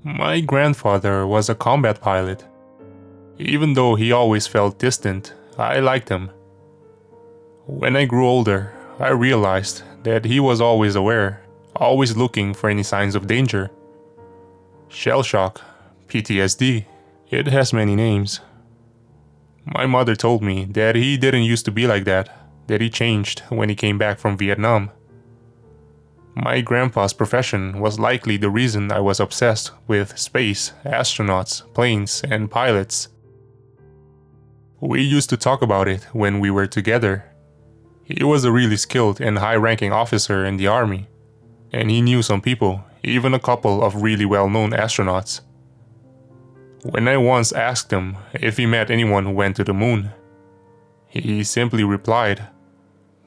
My grandfather was a combat pilot. Even though he always felt distant, I liked him. When I grew older, I realized that he was always aware, always looking for any signs of danger. Shell shock, PTSD, it has many names. My mother told me that he didn't used to be like that he changed when he came back from Vietnam. My grandpa's profession was likely the reason I was obsessed with space, astronauts, planes, and pilots. We used to talk about it when we were together. He was a really skilled and high-ranking officer in the army, and he knew some people, even a couple of really well-known astronauts. When I once asked him if he met anyone who went to the moon, he simply replied,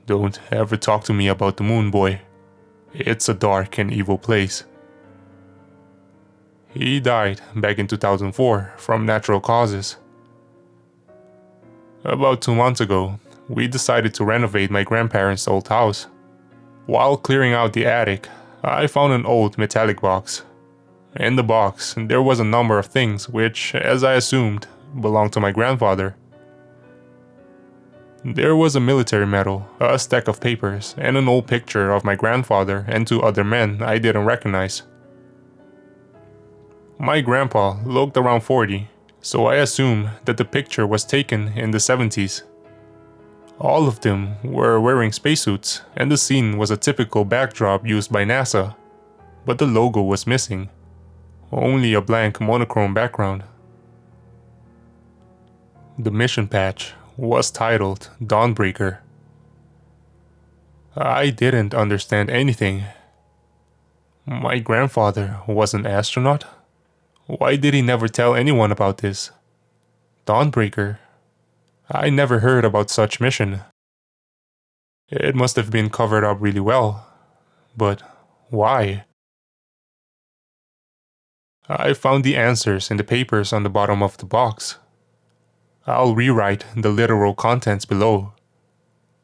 "Don't ever talk to me about the moon, boy. It's a dark and evil place." He died back in 2004 from natural causes. About 2 months ago, we decided to renovate my grandparents' old house. While clearing out the attic, I found an old metallic box. In the box, there was a number of things which, as I assumed, belonged to my grandfather. There was a military medal, a stack of papers, and an old picture of my grandfather and 2 other men I didn't recognize. My grandpa looked around 40, so I assumed that the picture was taken in the 70s. All of them were wearing spacesuits, and the scene was a typical backdrop used by NASA, but the logo was missing. Only a blank monochrome background. The mission patch was titled Dawnbreaker. I didn't understand anything. My grandfather was an astronaut? Why did he never tell anyone about this? Dawnbreaker? I never heard about such mission. It must have been covered up really well. But why? I found the answers in the papers on the bottom of the box. I'll rewrite the literal contents below.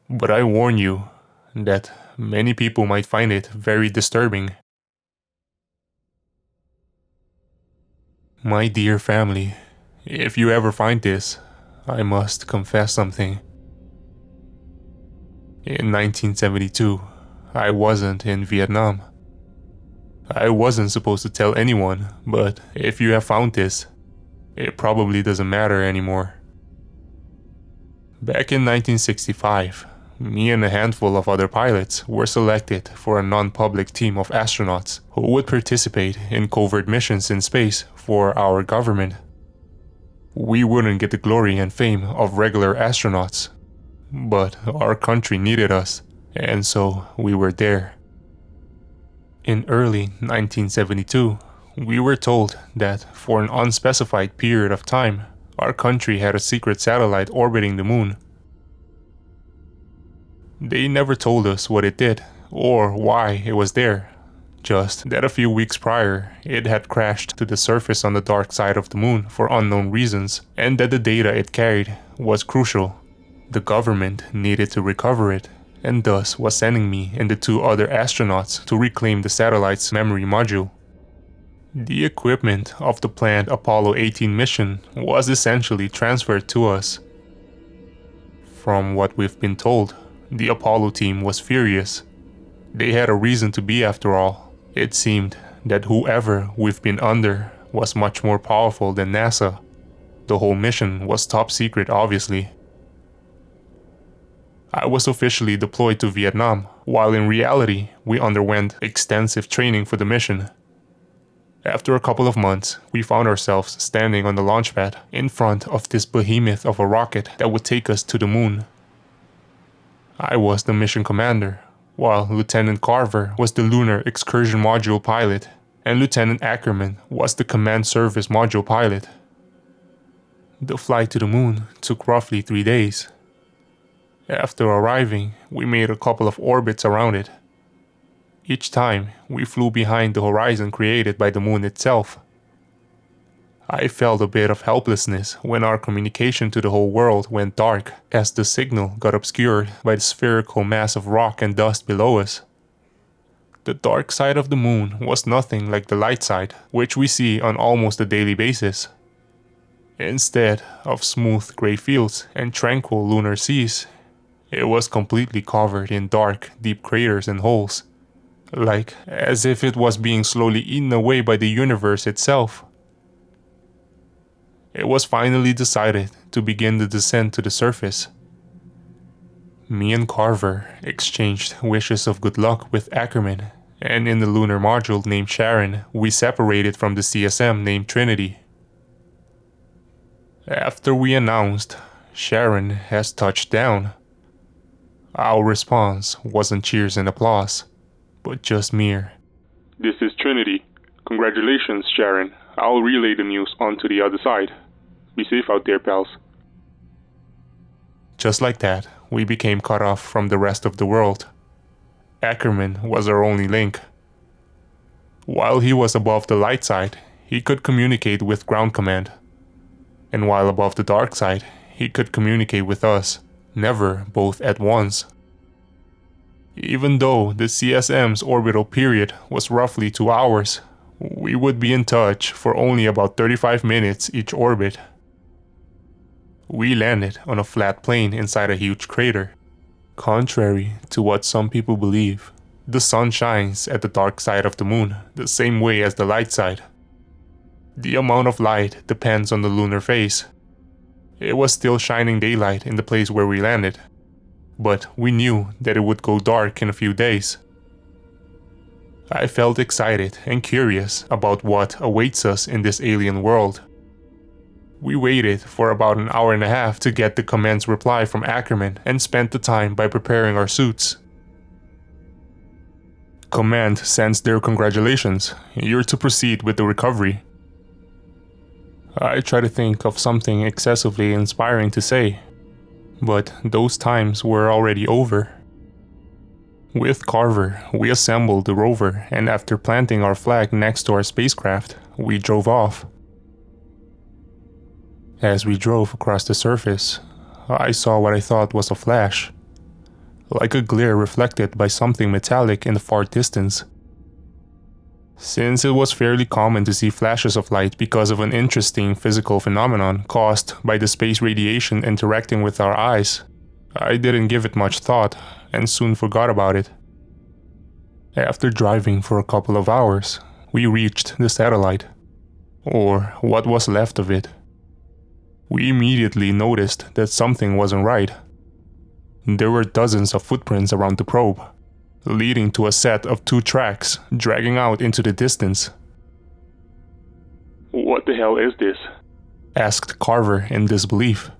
But I warn you that many people might find it very disturbing. My dear family, if you ever find this, I must confess something. In 1972, I wasn't in Vietnam. I wasn't supposed to tell anyone, but if you have found this, it probably doesn't matter anymore. Back in 1965, me and a handful of other pilots were selected for a non-public team of astronauts who would participate in covert missions in space for our government. We wouldn't get the glory and fame of regular astronauts, but our country needed us, and so we were there. In early 1972, we were told that for an unspecified period of time, our country had a secret satellite orbiting the moon. They never told us what it did or why it was there, just that a few weeks prior it had crashed to the surface on the dark side of the moon for unknown reasons, and that the data it carried was crucial. The government needed to recover it, and thus was sending me and the 2 other astronauts to reclaim the satellite's memory module. The equipment of the planned Apollo 18 mission was essentially transferred to us. From what we've been told, the Apollo team was furious. They had a reason to be after all. It seemed that whoever we've been under was much more powerful than NASA. The whole mission was top secret, obviously. I was officially deployed to Vietnam, while in reality, we underwent extensive training for the mission. After a couple of months, we found ourselves standing on the launch pad in front of this behemoth of a rocket that would take us to the moon. I was the mission commander, while Lieutenant Carver was the lunar excursion module pilot, and Lieutenant Ackerman was the command service module pilot. The flight to the moon took roughly 3 days. After arriving, we made a couple of orbits around it. Each time, we flew behind the horizon created by the moon itself. I felt a bit of helplessness when our communication to the whole world went dark, as the signal got obscured by the spherical mass of rock and dust below us. The dark side of the moon was nothing like the light side, which we see on almost a daily basis. Instead of smooth gray fields and tranquil lunar seas, it was completely covered in dark, deep craters and holes, like as if it was being slowly eaten away by the universe itself. It was finally decided to begin the descent to the surface. Me and Carver exchanged wishes of good luck with Ackerman, and in the lunar module named Sharon, we separated from the CSM named Trinity. After we announced, Sharon has touched down, our response wasn't cheers and applause, but just mere, "This is Trinity. Congratulations, Sharon. I'll relay the news on to the other side. Be safe out there, pals." Just like that, we became cut off from the rest of the world. Ackerman was our only link. While he was above the light side, he could communicate with ground command. And while above the dark side, he could communicate with us, never both at once. Even though the CSM's orbital period was roughly 2 hours, we would be in touch for only about 35 minutes each orbit. We landed on a flat plane inside a huge crater. Contrary to what some people believe, the sun shines at the dark side of the moon the same way as the light side. The amount of light depends on the lunar phase. It was still shining daylight in the place where we landed, but we knew that it would go dark in a few days. I felt excited and curious about what awaits us in this alien world. We waited for about an hour and a half to get the command's reply from Ackerman and spent the time by preparing our suits. Command sends their congratulations. You're to proceed with the recovery. I try to think of something excessively inspiring to say, but those times were already over. With Carver, we assembled the rover, and after planting our flag next to our spacecraft, we drove off. As we drove across the surface, I saw what I thought was a flash, like a glare reflected by something metallic in the far distance. Since it was fairly common to see flashes of light because of an interesting physical phenomenon caused by the space radiation interacting with our eyes, I didn't give it much thought and soon forgot about it. After driving for a couple of hours, we reached the satellite, or what was left of it. We immediately noticed that something wasn't right. There were dozens of footprints around the probe, leading to a set of 2 tracks dragging out into the distance. "What the hell is this?" asked Carver in disbelief.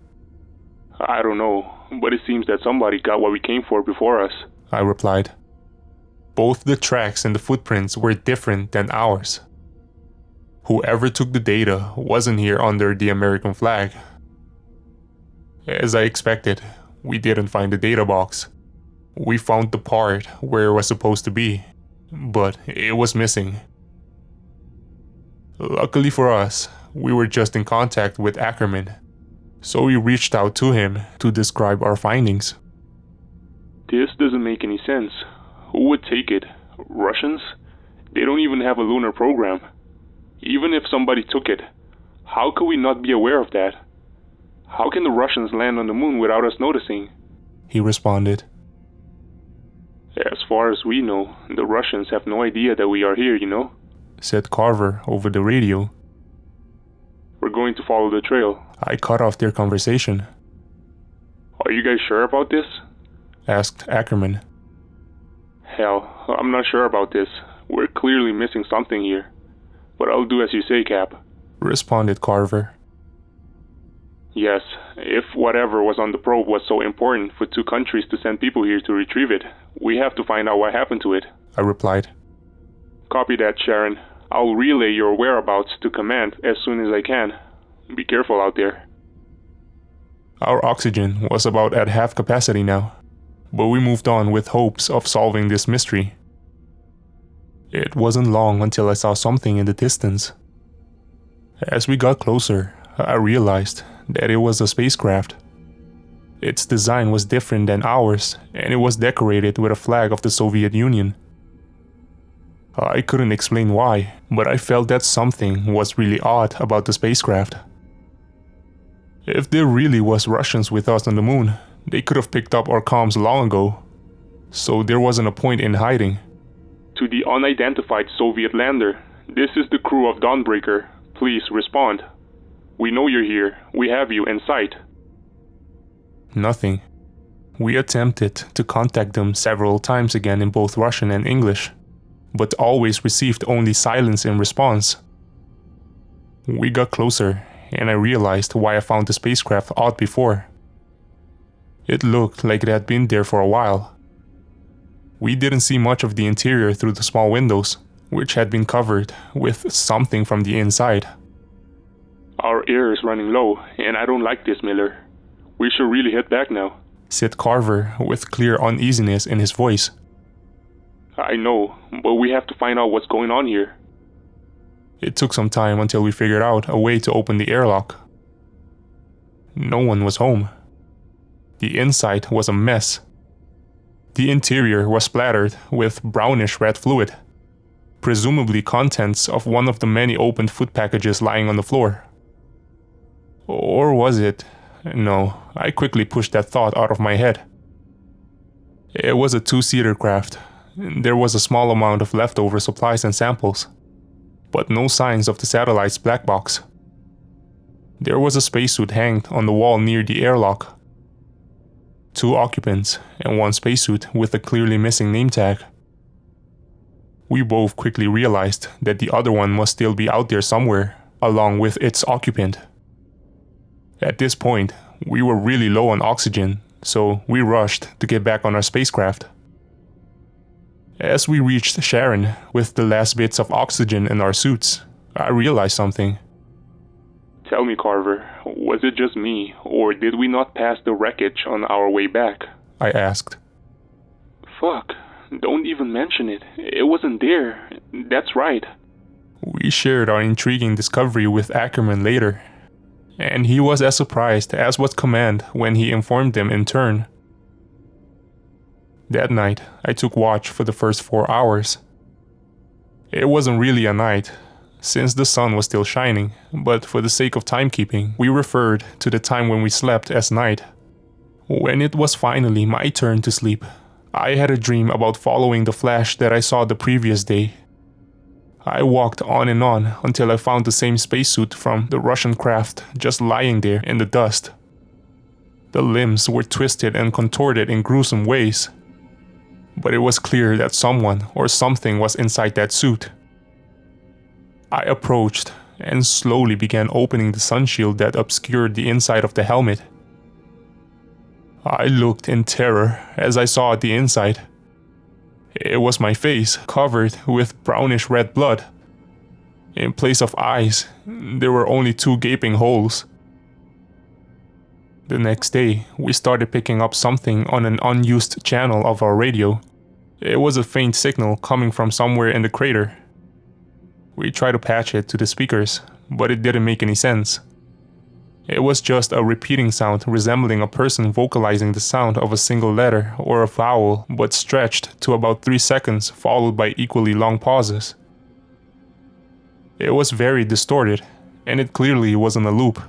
"I don't know, but it seems that somebody got what we came for before us," I replied. Both the tracks and the footprints were different than ours. Whoever took the data wasn't here under the American flag. As I expected, we didn't find the data box. We found the part where it was supposed to be, but it was missing. Luckily for us, we were just in contact with Ackerman, so we reached out to him to describe our findings. "This doesn't make any sense. Who would take it? Russians? They don't even have a lunar program. Even if somebody took it, how could we not be aware of that? How can the Russians land on the moon without us noticing?" He responded. "As far as we know, the Russians have no idea that we are here, you know?" said Carver over the radio. "We're going to follow the trail." I cut off their conversation. "Are you guys sure about this?" asked Ackerman. "Hell, I'm not sure about this. We're clearly missing something here. But I'll do as you say, Cap," responded Carver. "Yes, if whatever was on the probe was so important for 2 countries to send people here to retrieve it, we have to find out what happened to it," I replied. "Copy that, Sharon. I'll relay your whereabouts to command as soon as I can. Be careful out there." Our oxygen was about at half capacity now, but we moved on with hopes of solving this mystery. It wasn't long until I saw something in the distance. As we got closer, I realized that it was a spacecraft. Its design was different than ours, and it was decorated with a flag of the Soviet Union. I couldn't explain why, but I felt that something was really odd about the spacecraft. If there really was Russians with us on the moon, they could have picked up our comms long ago, so there wasn't a point in hiding. To the unidentified Soviet lander, this is the crew of Dawnbreaker. Please respond. We know you're here. We have you in sight. Nothing. We attempted to contact them several times again in both Russian and English, but always received only silence in response. We got closer, and I realized why I found the spacecraft odd before. It looked like it had been there for a while. We didn't see much of the interior through the small windows, which had been covered with something from the inside. Our air is running low, and I don't like this, Miller. We should really head back now, said Carver with clear uneasiness in his voice. I know, but we have to find out what's going on here. It took some time until we figured out a way to open the airlock. No one was home. The inside was a mess. The interior was splattered with brownish red fluid, presumably contents of one of the many opened food packages lying on the floor. Or was it? No, I quickly pushed that thought out of my head. It was a two-seater craft. There was a small amount of leftover supplies and samples, but no signs of the satellite's black box. There was a spacesuit hanged on the wall near the airlock. 2 occupants and 1 spacesuit with a clearly missing name tag. We both quickly realized that the other one must still be out there somewhere, along with its occupant. At this point, we were really low on oxygen, so we rushed to get back on our spacecraft. As we reached Sharon with the last bits of oxygen in our suits, I realized something. Tell me, Carver, was it just me, or did we not pass the wreckage on our way back? I asked. Fuck, don't even mention it. It wasn't there. That's right. We shared our intriguing discovery with Ackerman later, and he was as surprised as was Command when he informed them in turn. That night, I took watch for the first 4 hours. It wasn't really a night, since the sun was still shining, but for the sake of timekeeping, we referred to the time when we slept as night. When it was finally my turn to sleep, I had a dream about following the flash that I saw the previous day. I walked on and on until I found the same spacesuit from the Russian craft just lying there in the dust. The limbs were twisted and contorted in gruesome ways, but it was clear that someone or something was inside that suit. I approached and slowly began opening the sunshield that obscured the inside of the helmet. I looked in terror as I saw the inside. It was my face, covered with brownish red blood. In place of eyes, there were only 2 gaping holes. The next day, we started picking up something on an unused channel of our radio. It was a faint signal coming from somewhere in the crater. We tried to patch it to the speakers, but it didn't make any sense. It was just a repeating sound resembling a person vocalizing the sound of a single letter or a vowel, but stretched to about 3 seconds, followed by equally long pauses. It was very distorted, and it clearly wasn't a loop,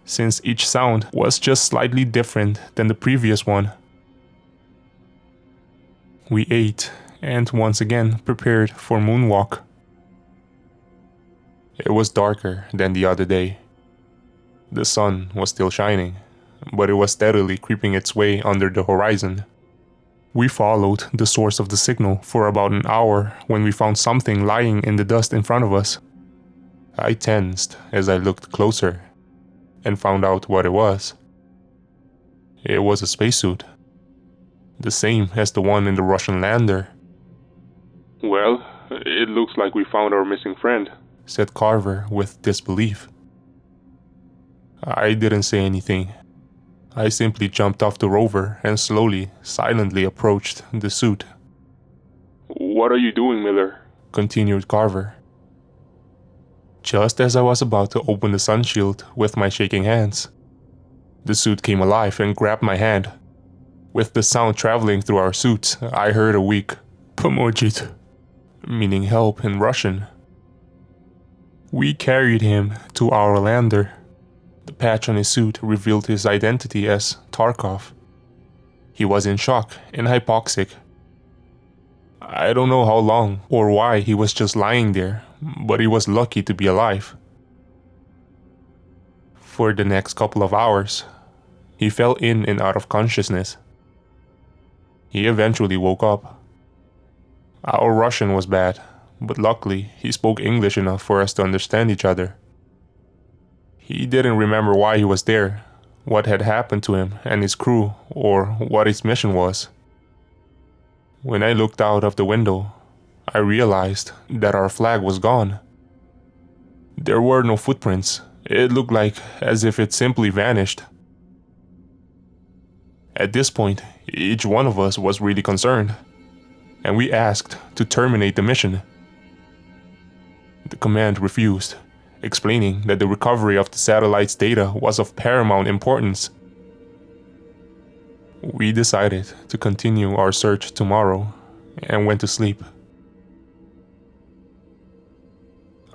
since each sound was just slightly different than the previous one. We ate, and once again prepared for moonwalk. It was darker than the other day. The sun was still shining, but it was steadily creeping its way under the horizon. We followed the source of the signal for about an hour when we found something lying in the dust in front of us. I tensed as I looked closer and found out what it was. It was a spacesuit, the same as the one in the Russian lander. Well, it looks like we found our missing friend, said Carver with disbelief. I didn't say anything. I simply jumped off the rover and slowly, silently approached the suit. What are you doing, Miller? Continued Carver. Just as I was about to open the sunshield with my shaking hands, the suit came alive and grabbed my hand. With the sound traveling through our suits, I heard a weak "Pomojit." meaning help in Russian. We carried him to our lander. The patch on his suit revealed his identity as Tarkov. He was in shock and hypoxic. I don't know how long or why he was just lying there, but he was lucky to be alive. For the next couple of hours, he fell in and out of consciousness. He eventually woke up. Our Russian was bad, but luckily he spoke English enough for us to understand each other. He didn't remember why he was there, what had happened to him and his crew, or what his mission was. When I looked out of the window, I realized that our flag was gone. There were no footprints. It looked like as if it simply vanished. At this point, each one of us was really concerned, and we asked to terminate the mission. The command refused, explaining that the recovery of the satellite's data was of paramount importance. We decided to continue our search tomorrow and went to sleep.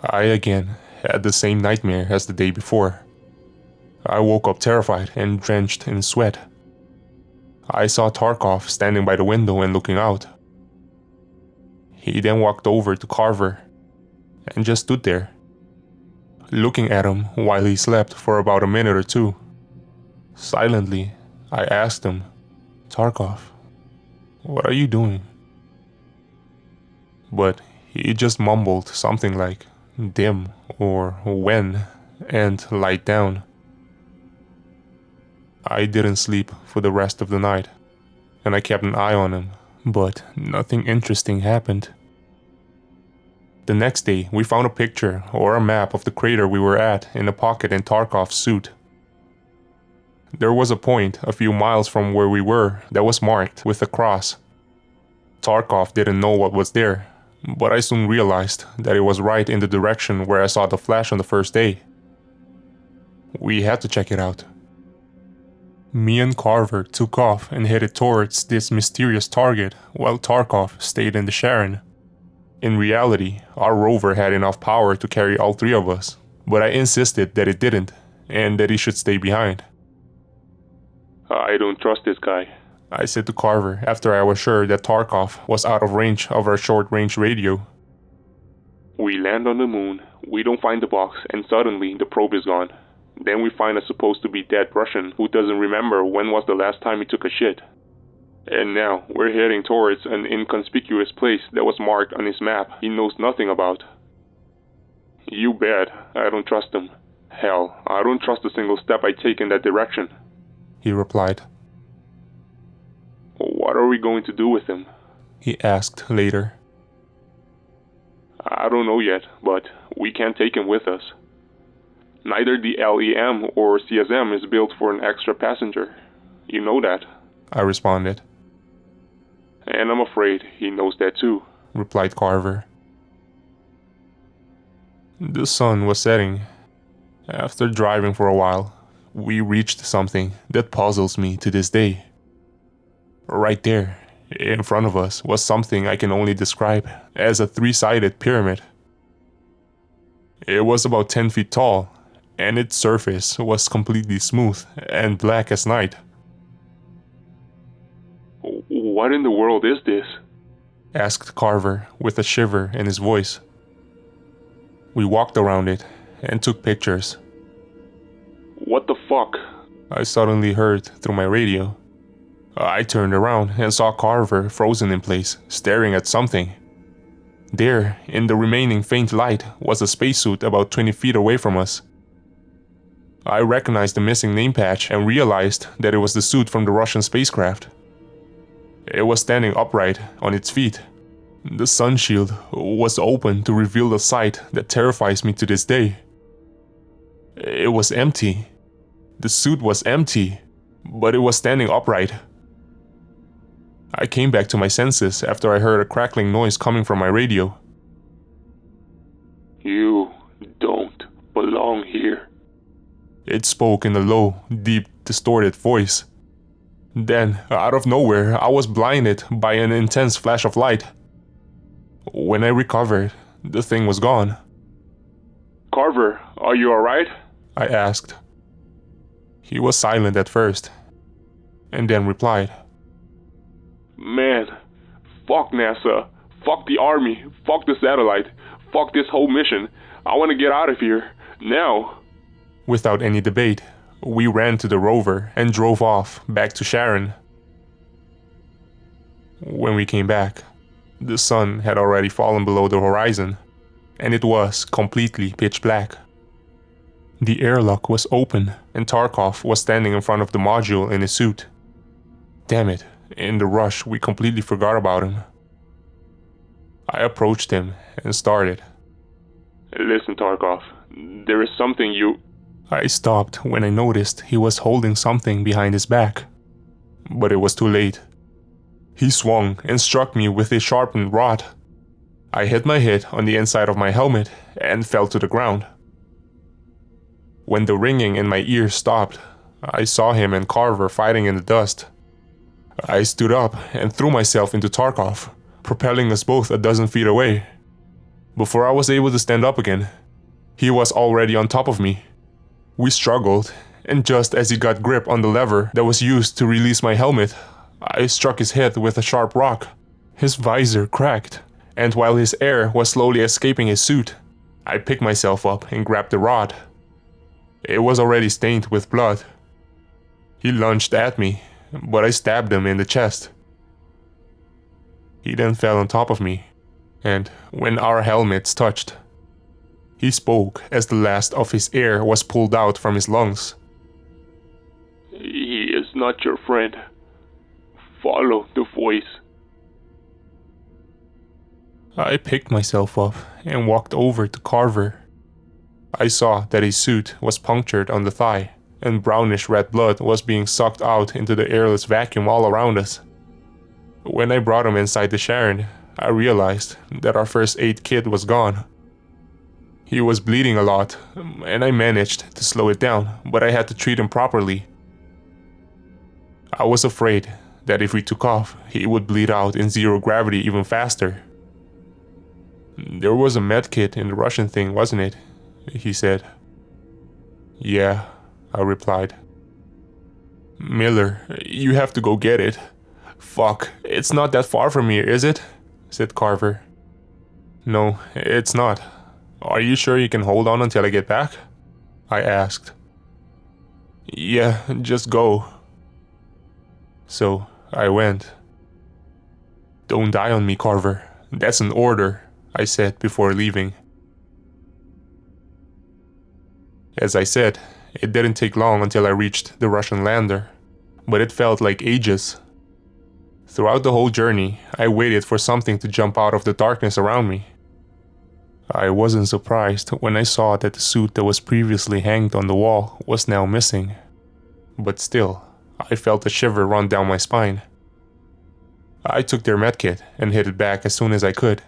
I again had the same nightmare as the day before. I woke up terrified and drenched in sweat. I saw Tarkov standing by the window and looking out. He then walked over to Carver and just stood there, looking at him while he slept for about a minute or two. Silently, I asked him, "Tarkov, what are you doing?" But he just mumbled something like "dim" or "when" and "light down." I didn't sleep for the rest of the night, and I kept an eye on him, but nothing interesting happened. The next day, we found a picture or a map of the crater we were at in a pocket in Tarkov's suit. There was a point a few miles from where we were that was marked with a cross. Tarkov didn't know what was there, but I soon realized that it was right in the direction where I saw the flash on the first day. We had to check it out. Me and Carver took off and headed towards this mysterious target while Tarkov stayed in the Sharon. In reality, our rover had enough power to carry all three of us, but I insisted that it didn't, and that he should stay behind. I don't trust this guy, I said to Carver after I was sure that Tarkov was out of range of our short-range radio. We land on the moon, we don't find the box, and suddenly the probe is gone. Then we find a supposed to be dead Russian who doesn't remember when was the last time he took a shit. And now we're heading towards an inconspicuous place that was marked on his map he knows nothing about. You bet, I don't trust him. Hell, I don't trust a single step I take in that direction, he replied. What are we going to do with him? He asked later. I don't know yet, but we can't take him with us. Neither the LEM or CSM is built for an extra passenger. You know that, I responded. And I'm afraid he knows that too, replied Carver. The sun was setting. After driving for a while, we reached something that puzzles me to this day. Right there, in front of us, was something I can only describe as a three-sided pyramid. It was about 10 feet tall, and its surface was completely smooth and black as night. What in the world is this? Asked Carver with a shiver in his voice. We walked around it and took pictures. What the fuck? I suddenly heard through my radio. I turned around and saw Carver frozen in place, staring at something. There, in the remaining faint light, was a spacesuit about 20 feet away from us. I recognized the missing name patch and realized that it was the suit from the Russian spacecraft. It was standing upright on its feet. The sun shield was open to reveal a sight that terrifies me to this day. It was empty. The suit was empty, but it was standing upright. I came back to my senses after I heard a crackling noise coming from my radio. You don't belong here, it spoke in a low, deep, distorted voice. Then, out of nowhere, I was blinded by an intense flash of light. When I recovered, the thing was gone. Carver, are you alright? I asked. He was silent at first, and then replied, Man, fuck NASA, fuck the army, fuck the satellite, fuck this whole mission. I want to get out of here, now. Without any debate, we ran to the rover and drove off back to Sharon. When we came back, the sun had already fallen below the horizon, and it was completely pitch black. The airlock was open, and Tarkov was standing in front of the module in his suit. Damn it, in the rush we completely forgot about him. I approached him and started. Listen, Tarkov, there is something you... I stopped when I noticed he was holding something behind his back, but it was too late. He swung and struck me with a sharpened rod. I hit my head on the inside of my helmet and fell to the ground. When the ringing in my ears stopped, I saw him and Carver fighting in the dust. I stood up and threw myself into Tarkov, propelling us both a dozen feet away. Before I was able to stand up again, he was already on top of me. We struggled, and just as he got grip on the lever that was used to release my helmet, I struck his head with a sharp rock. His visor cracked, and while his air was slowly escaping his suit, I picked myself up and grabbed the rod. It was already stained with blood. He lunged at me, but I stabbed him in the chest. He then fell on top of me, and when our helmets touched, he spoke as the last of his air was pulled out from his lungs. He is not your friend. Follow the voice. I picked myself up and walked over to Carver. I saw that his suit was punctured on the thigh, and brownish red blood was being sucked out into the airless vacuum all around us. When I brought him inside the Sharon, I realized that our first aid kit was gone. He was bleeding a lot, and I managed to slow it down, but I had to treat him properly. I was afraid that if we took off, he would bleed out in zero gravity even faster. There was a med kit in the Russian thing, wasn't it? He said. Yeah, I replied. Miller, you have to go get it. Fuck, it's not that far from here, is it? Said Carver. No, it's not. Are you sure you can hold on until I get back? I asked. Yeah, just go. So I went. Don't die on me, Carver. That's an order, I said before leaving. As I said, it didn't take long until I reached the Russian lander, but it felt like ages. Throughout the whole journey, I waited for something to jump out of the darkness around me. I wasn't surprised when I saw that the suit that was previously hanged on the wall was now missing. But still, I felt a shiver run down my spine. I took their medkit and hid it back as soon as I could,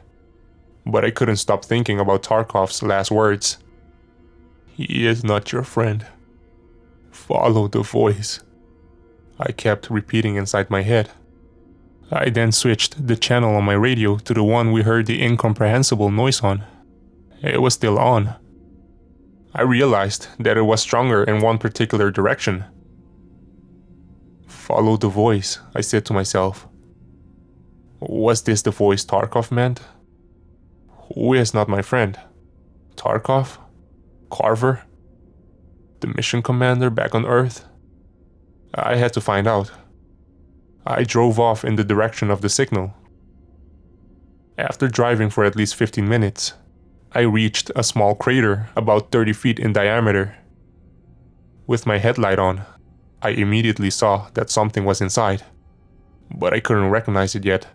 but I couldn't stop thinking about Tarkov's last words. He is not your friend. Follow the voice. I kept repeating inside my head. I then switched the channel on my radio to the one we heard the incomprehensible noise on. It was still on. I realized that it was stronger in one particular direction. Follow the voice, I said to myself. Was this the voice Tarkov meant? Who is not my friend? Tarkov? Carver? The mission commander back on Earth? I had to find out. I drove off in the direction of the signal. After driving for at least 15 minutes, I reached a small crater about 30 feet in diameter. With my headlight on, I immediately saw that something was inside, but I couldn't recognize it yet.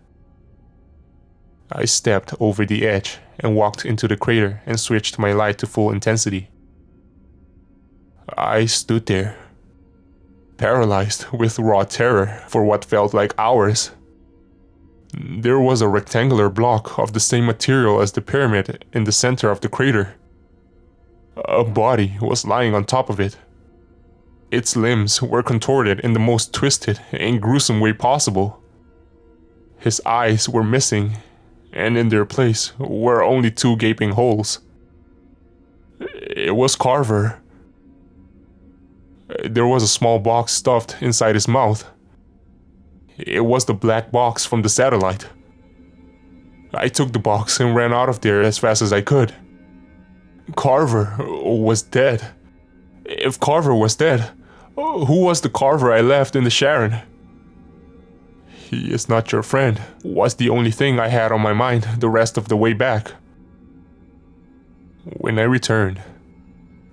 I stepped over the edge and walked into the crater and switched my light to full intensity. I stood there, paralyzed with raw terror for what felt like hours. There was a rectangular block of the same material as the pyramid in the center of the crater. A body was lying on top of it. Its limbs were contorted in the most twisted and gruesome way possible. His eyes were missing, and in their place were only 2 gaping holes. It was Carver. There was a small box stuffed inside his mouth. It was the black box from the satellite. I took the box and ran out of there as fast as I could. Carver was dead. If Carver was dead, who was the Carver I left in the Sharon? He is not your friend, was the only thing I had on my mind the rest of the way back. When I returned,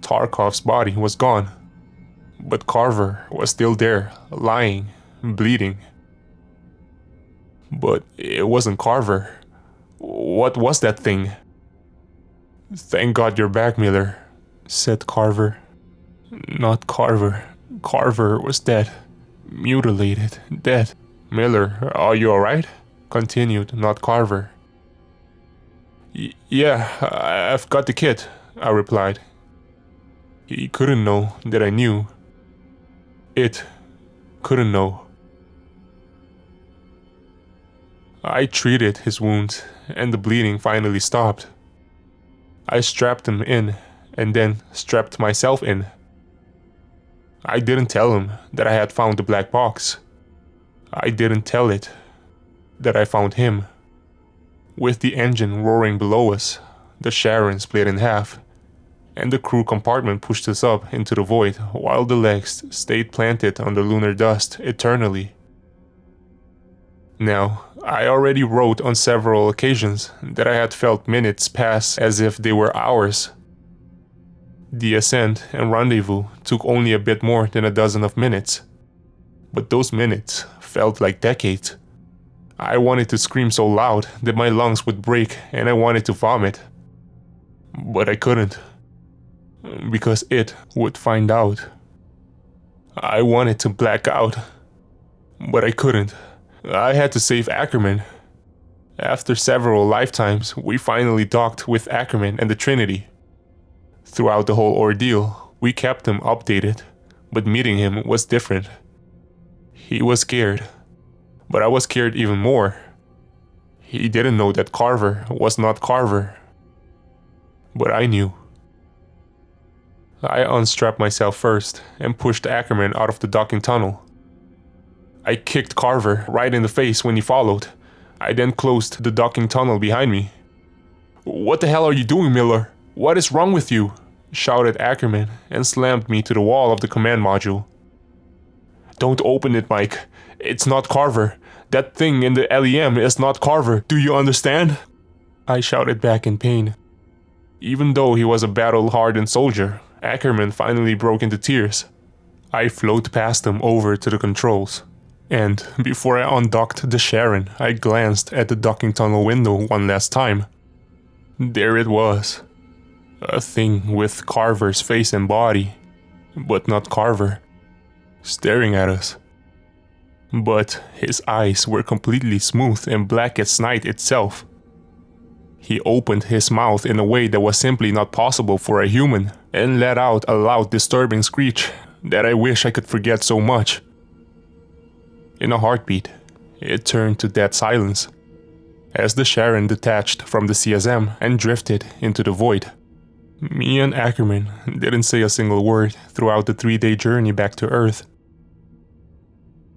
Tarkov's body was gone, but Carver was still there, lying, bleeding. But it wasn't Carver. What was that thing? Thank God you're back, Miller, said Carver. Not Carver. Carver was dead. Mutilated. Dead. Miller, are you alright? Continued, not Carver. Yeah, I've got the kit, I replied. He couldn't know that I knew. It couldn't know. I treated his wounds, and the bleeding finally stopped. I strapped him in, and then strapped myself in. I didn't tell him that I had found the black box. I didn't tell it that I found him. With the engine roaring below us, the Sharon split in half, and the crew compartment pushed us up into the void while the legs stayed planted on the lunar dust eternally. Now, I already wrote on several occasions that I had felt minutes pass as if they were hours. The ascent and rendezvous took only a bit more than a dozen of minutes, but those minutes felt like decades. I wanted to scream so loud that my lungs would break and I wanted to vomit. But I couldn't, because it would find out. I wanted to black out, but I couldn't. I had to save Ackerman. After several lifetimes, we finally docked with Ackerman and the Trinity. Throughout the whole ordeal, we kept him updated, but meeting him was different. He was scared, but I was scared even more. He didn't know that Carver was not Carver, but I knew. I unstrapped myself first and pushed Ackerman out of the docking tunnel. I kicked Carver right in the face when he followed. I then closed the docking tunnel behind me. "What the hell are you doing, Miller? What is wrong with you?" shouted Ackerman and slammed me to the wall of the command module. "Don't open it, Mike. It's not Carver. That thing in the LEM is not Carver. Do you understand?" I shouted back in pain. Even though he was a battle-hardened soldier, Ackerman finally broke into tears. I flowed past him over to the controls. And before I undocked the Sharon, I glanced at the docking tunnel window one last time. There it was. A thing with Carver's face and body, but not Carver, staring at us. But his eyes were completely smooth and black as night itself. He opened his mouth in a way that was simply not possible for a human, and let out a loud, disturbing screech that I wish I could forget so much. In a heartbeat, it turned to dead silence, as the Sharon detached from the CSM and drifted into the void. Me and Ackerman didn't say a single word throughout the 3-day journey back to Earth.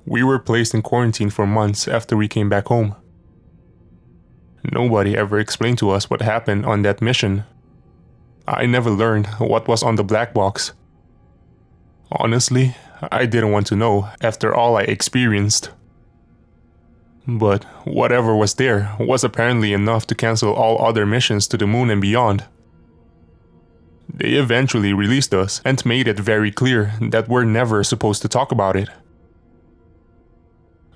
We were placed in quarantine for months after we came back home. Nobody ever explained to us what happened on that mission. I never learned what was on the black box. Honestly, I didn't want to know after all I experienced. But whatever was there was apparently enough to cancel all other missions to the moon and beyond. They eventually released us and made it very clear that we're never supposed to talk about it.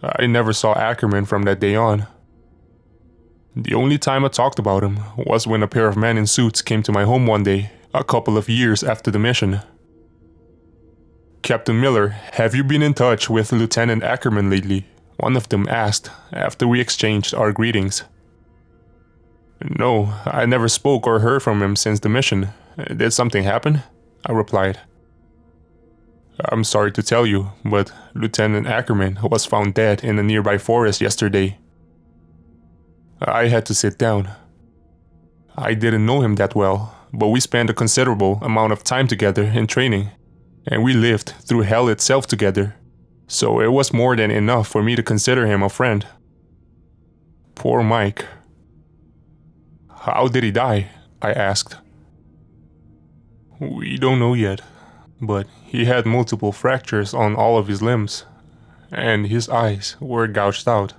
I never saw Ackerman from that day on. The only time I talked about him was when a pair of men in suits came to my home one day, a couple of years after the mission. "Captain Miller, have you been in touch with Lieutenant Ackerman lately?" one of them asked after we exchanged our greetings. "No, I never spoke or heard from him since the mission. Did something happen?" I replied. "I'm sorry to tell you, but Lieutenant Ackerman was found dead in a nearby forest yesterday." I had to sit down. I didn't know him that well, but we spent a considerable amount of time together in training, and we lived through hell itself together, so it was more than enough for me to consider him a friend. Poor Mike. How did he die? I asked. We don't know yet, but he had multiple fractures on all of his limbs, and his eyes were gouged out.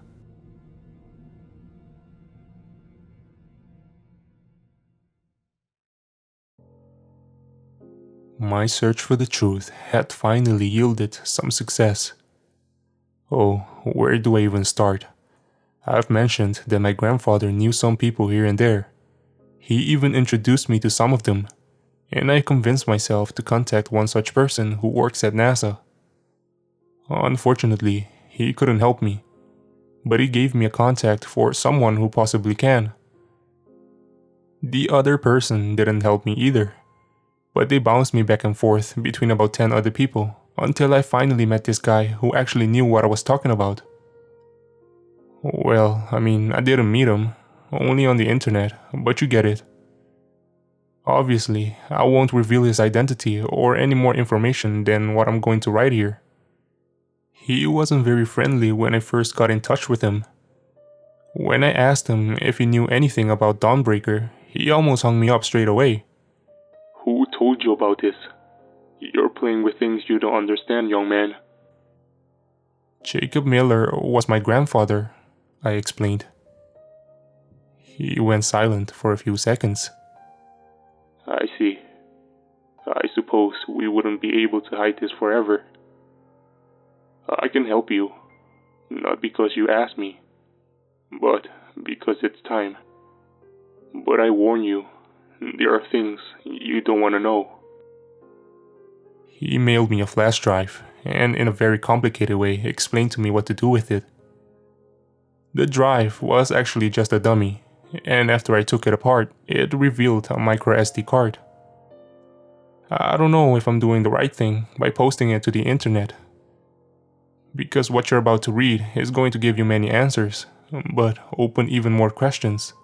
My search for the truth had finally yielded some success. Oh, where do I even start? I've mentioned that my grandfather knew some people here and there. He even introduced me to some of them, and I convinced myself to contact one such person who works at NASA. Unfortunately, he couldn't help me, but he gave me a contact for someone who possibly can. The other person didn't help me either, but they bounced me back and forth between about 10 other people until I finally met this guy who actually knew what I was talking about. Well, I didn't meet him, only on the internet, but you get it. Obviously, I won't reveal his identity or any more information than what I'm going to write here. He wasn't very friendly when I first got in touch with him. When I asked him if he knew anything about Dawnbreaker, he almost hung me up straight away. Who told you about this? You're playing with things you don't understand, young man. Jacob Miller was my grandfather, I explained. He went silent for a few seconds. I see. I suppose we wouldn't be able to hide this forever. I can help you, not because you asked me, but because it's time. But I warn you, there are things you don't want to know. He mailed me a flash drive, and in a very complicated way explained to me what to do with it. The drive was actually just a dummy, and after I took it apart, it revealed a micro SD card. I don't know if I'm doing the right thing by posting it to the internet, because what you're about to read is going to give you many answers, but open even more questions.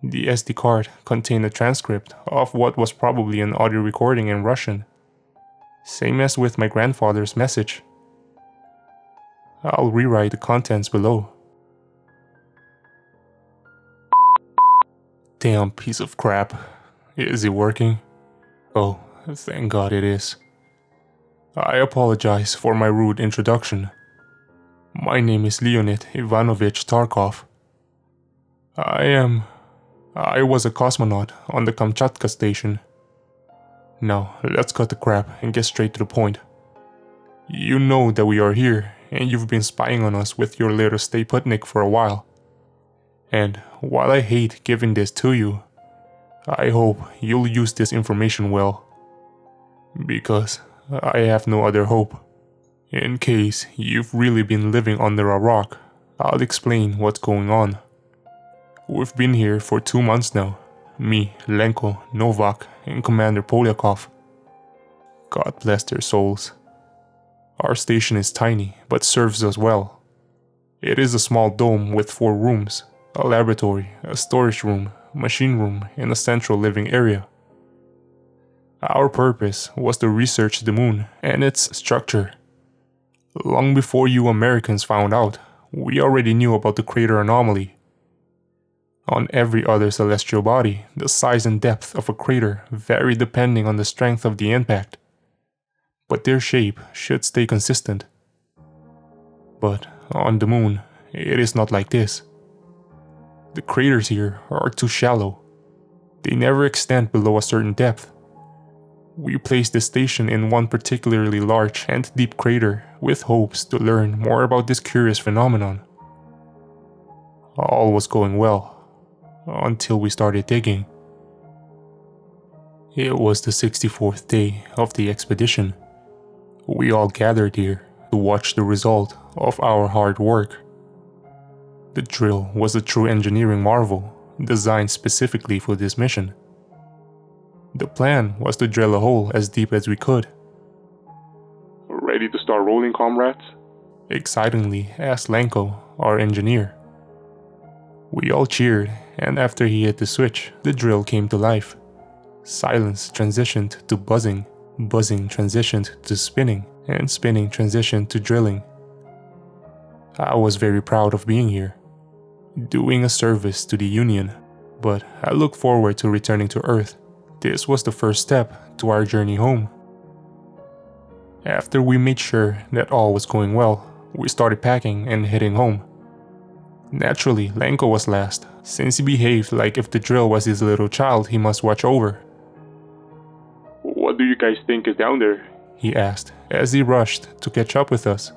The SD card contained a transcript of what was probably an audio recording in Russian, same as with my grandfather's message. I'll rewrite the contents below. Damn piece of crap. Is it working? Oh, thank God it is. I apologize for my rude introduction. My name is Leonid Ivanovich Tarkov. I was a cosmonaut on the Kamchatka station. Now, let's cut the crap and get straight to the point. You know that we are here, and you've been spying on us with your little Stay Putnik for a while. And while I hate giving this to you, I hope you'll use this information well. Because I have no other hope. In case you've really been living under a rock, I'll explain what's going on. We've been here for 2 months now. Me, Lenko, Novak, and Commander Poliakov. God bless their souls. Our station is tiny, but serves us well. It is a small dome with 4 rooms, a laboratory, a storage room, machine room, and a central living area. Our purpose was to research the moon and its structure. Long before you Americans found out, we already knew about the crater anomaly. On every other celestial body, the size and depth of a crater vary depending on the strength of the impact, but their shape should stay consistent. But on the moon, it is not like this. The craters here are too shallow. They never extend below a certain depth. We placed the station in one particularly large and deep crater with hopes to learn more about this curious phenomenon. All was going well, until we started digging. It was the 64th day of the expedition. We all gathered here to watch the result of our hard work. The drill was a true engineering marvel, designed specifically for this mission. The plan was to drill a hole as deep as we could. Ready to start rolling, comrades? Excitingly asked Lenko, our engineer. We all cheered, and after he hit the switch, the drill came to life. Silence transitioned to buzzing, buzzing transitioned to spinning, and spinning transitioned to drilling. I was very proud of being here, doing a service to the Union, but I look forward to returning to Earth. This was the first step to our journey home. After we made sure that all was going well, we started packing and heading home. Naturally, Lenko was last, since he behaved like if the drill was his little child he must watch over. What do you guys think is down there? He asked as he rushed to catch up with us.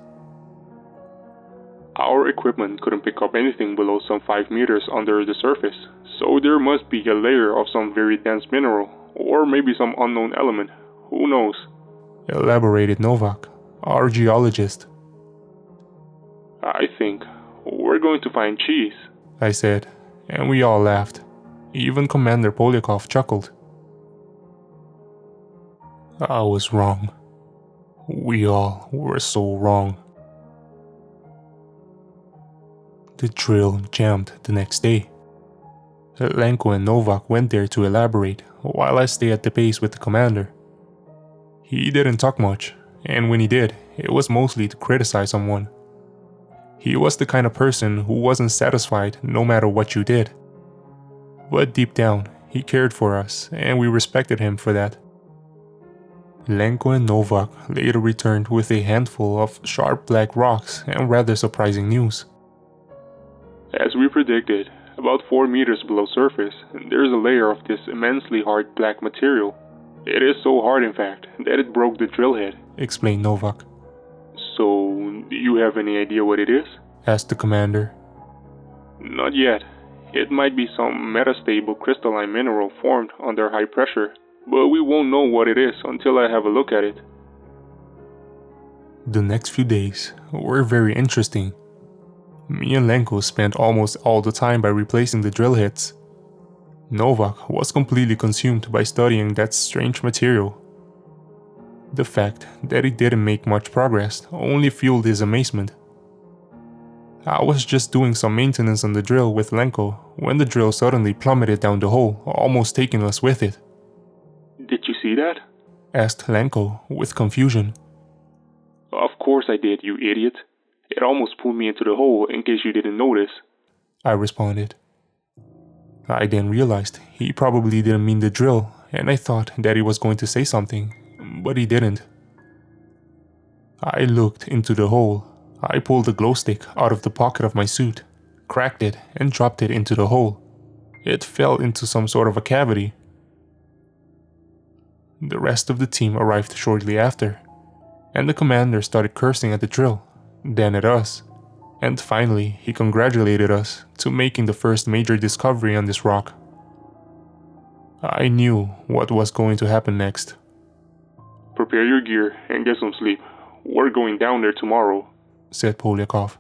Our equipment couldn't pick up anything below some 5 meters under the surface, so there must be a layer of some very dense mineral, or maybe some unknown element. Who knows? Elaborated Novak, our geologist. I think we're going to find cheese, I said, and we all laughed. Even Commander Poliakov chuckled. I was wrong. We all were so wrong. The drill jammed the next day. Lenko and Novak went there to elaborate, while I stayed at the base with the commander. He didn't talk much, and when he did, it was mostly to criticize someone. He was the kind of person who wasn't satisfied no matter what you did. But deep down, he cared for us, and we respected him for that. Lenko and Novak later returned with a handful of sharp black rocks and rather surprising news. As we predicted, about 4 meters below surface, there's a layer of this immensely hard black material. It is so hard, in fact, that it broke the drill head, explained Novak. So, do you have any idea what it is? Asked the commander. Not yet. It might be some metastable crystalline mineral formed under high pressure, but we won't know what it is until I have a look at it. The next few days were very interesting. Me and Lenko spent almost all the time by replacing the drill heads. Novak was completely consumed by studying that strange material. The fact that he didn't make much progress only fueled his amazement. I was just doing some maintenance on the drill with Lenko when the drill suddenly plummeted down the hole, almost taking us with it. Did you see that? Asked Lenko with confusion. Of course I did, you idiot. It almost pulled me into the hole in case you didn't notice, I responded. I then realized he probably didn't mean the drill, and I thought that he was going to say something, but he didn't. I looked into the hole. I pulled the glow stick out of the pocket of my suit, cracked it, and dropped it into the hole. It fell into some sort of a cavity. The rest of the team arrived shortly after, and the commander started cursing at the drill, then at us, and finally he congratulated us to making the first major discovery on this rock. I knew what was going to happen next. Prepare your gear and get some sleep. We're going down there tomorrow, said Poliakov.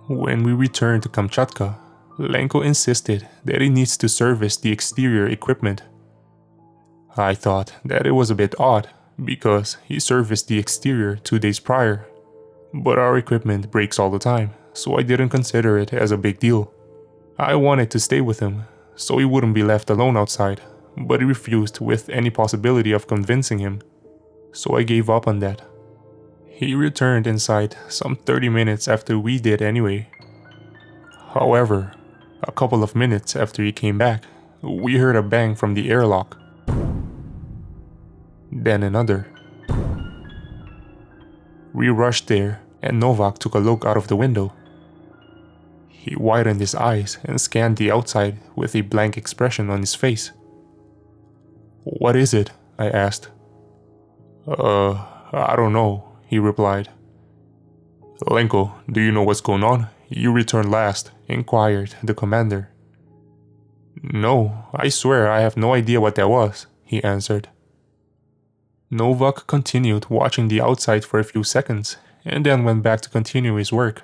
When we returned to Kamchatka, Lenko insisted that he needs to service the exterior equipment. I thought that it was a bit odd because he serviced the exterior 2 days prior. But our equipment breaks all the time, so I didn't consider it as a big deal. I wanted to stay with him, so he wouldn't be left alone outside, but he refused with any possibility of convincing him, so I gave up on that. He returned inside some 30 minutes after we did anyway. However, a couple of minutes after he came back, we heard a bang from the airlock. Then another. We rushed there, and Novak took a look out of the window. He widened his eyes and scanned the outside with a blank expression on his face. "What is it?" I asked. I don't know," he replied. "Lenko, do you know what's going on? You returned last," inquired the commander. "No, I swear I have no idea what that was," he answered. Novak continued watching the outside for a few seconds and then went back to continue his work.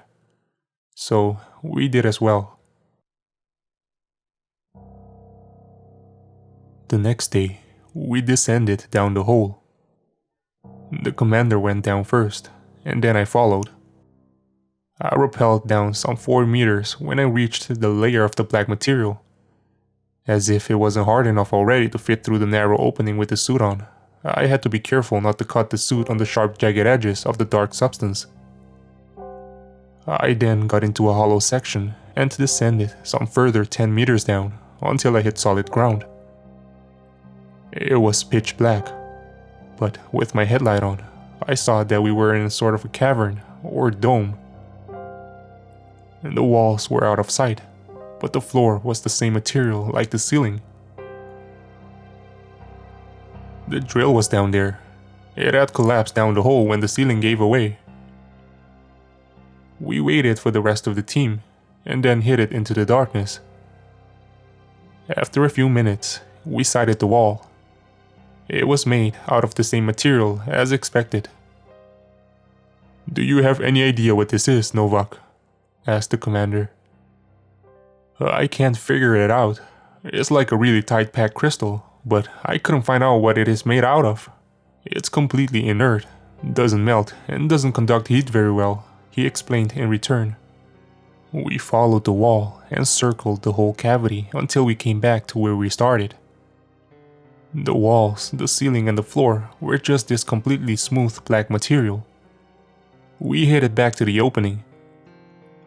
So we did as well. The next day, we descended down the hole. The commander went down first, and then I followed. I rappelled down some 4 meters when I reached the layer of the black material. As if it wasn't hard enough already to fit through the narrow opening with the suit on, I had to be careful not to cut the suit on the sharp jagged edges of the dark substance. I then got into a hollow section and descended some further 10 meters down until I hit solid ground. It was pitch black, but with my headlight on, I saw that we were in a sort of a cavern or dome. The walls were out of sight, but the floor was the same material like the ceiling. The drill was down there. It had collapsed down the hole when the ceiling gave away. We waited for the rest of the team and then hid it into the darkness. After a few minutes, we sighted the wall. It was made out of the same material as expected. "Do you have any idea what this is, Novak?" asked the commander. "I can't figure it out. It's like a really tight-packed crystal, but I couldn't find out what it is made out of. It's completely inert, doesn't melt, and doesn't conduct heat very well," he explained in return. We followed the wall and circled the whole cavity until we came back to where we started. The walls, the ceiling, and the floor were just this completely smooth black material. We headed back to the opening.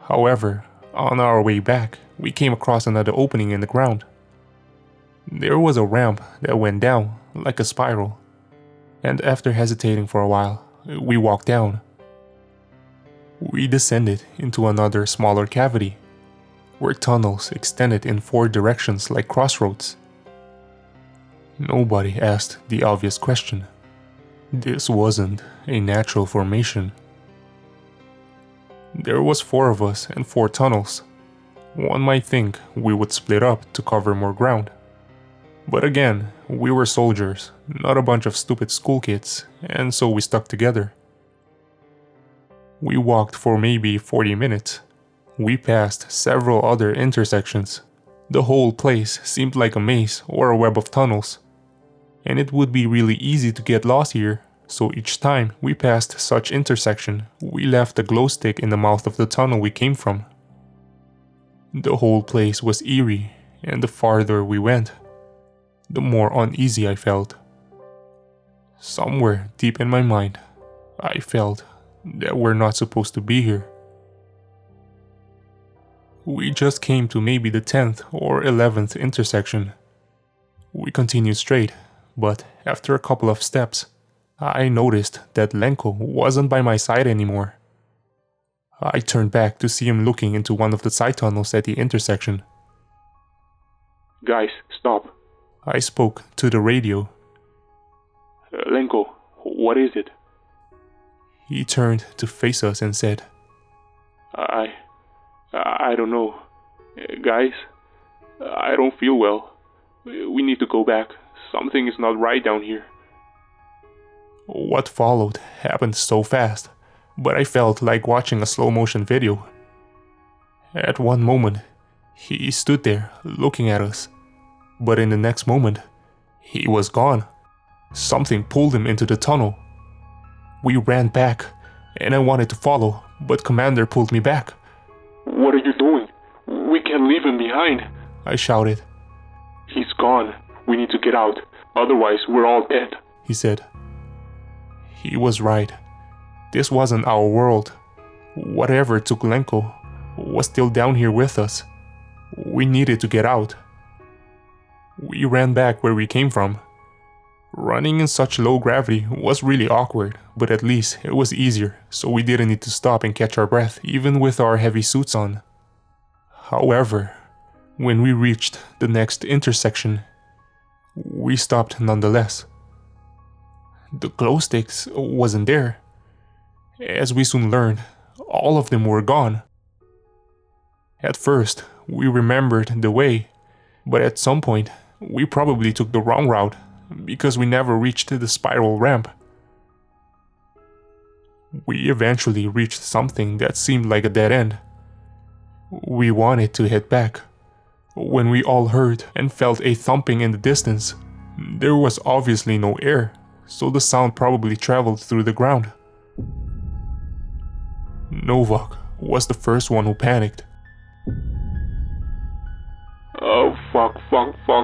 However, on our way back, we came across another opening in the ground. There was a ramp that went down, like a spiral, and after hesitating for a while, we walked down. We descended into another smaller cavity, where tunnels extended in 4 directions like crossroads. Nobody asked the obvious question. This wasn't a natural formation. There was 4 of us and 4 tunnels. One might think we would split up to cover more ground. But again, we were soldiers, not a bunch of stupid school kids, and so we stuck together. We walked for maybe 40 minutes. We passed several other intersections. The whole place seemed like a maze or a web of tunnels. And it would be really easy to get lost here, so each time we passed such intersection, we left a glow stick in the mouth of the tunnel we came from. The whole place was eerie, and the farther we went, the more uneasy I felt. Somewhere deep in my mind, I felt that we're not supposed to be here. We just came to maybe the 10th or 11th intersection. We continued straight, but after a couple of steps, I noticed that Lenko wasn't by my side anymore. I turned back to see him looking into one of the side tunnels at the intersection. "Guys, stop." I spoke to the radio. "Lenko, what is it?" He turned to face us and said, I don't know. Guys, I don't feel well. We need to go back. Something is not right down here." What followed happened so fast, but I felt like watching a slow-motion video. At one moment, he stood there looking at us, but in the next moment, he was gone. Something pulled him into the tunnel. We ran back, and I wanted to follow, but Commander pulled me back. "What are you doing? We can't leave him behind," I shouted. "He's gone. We need to get out. Otherwise, we're all dead," he said. He was right. This wasn't our world. Whatever took Lenko was still down here with us. We needed to get out. We ran back where we came from. Running in such low gravity was really awkward, but at least it was easier, so we didn't need to stop and catch our breath even with our heavy suits on. However, when we reached the next intersection, we stopped nonetheless. The glow sticks wasn't there. As we soon learned, all of them were gone. At first, we remembered the way, but at some point, we probably took the wrong route because we never reached the spiral ramp. We eventually reached something that seemed like a dead end. We wanted to head back, when we all heard and felt a thumping in the distance. There was obviously no air, so the sound probably traveled through the ground. "Novak, was the first one who panicked. Oh, fuck,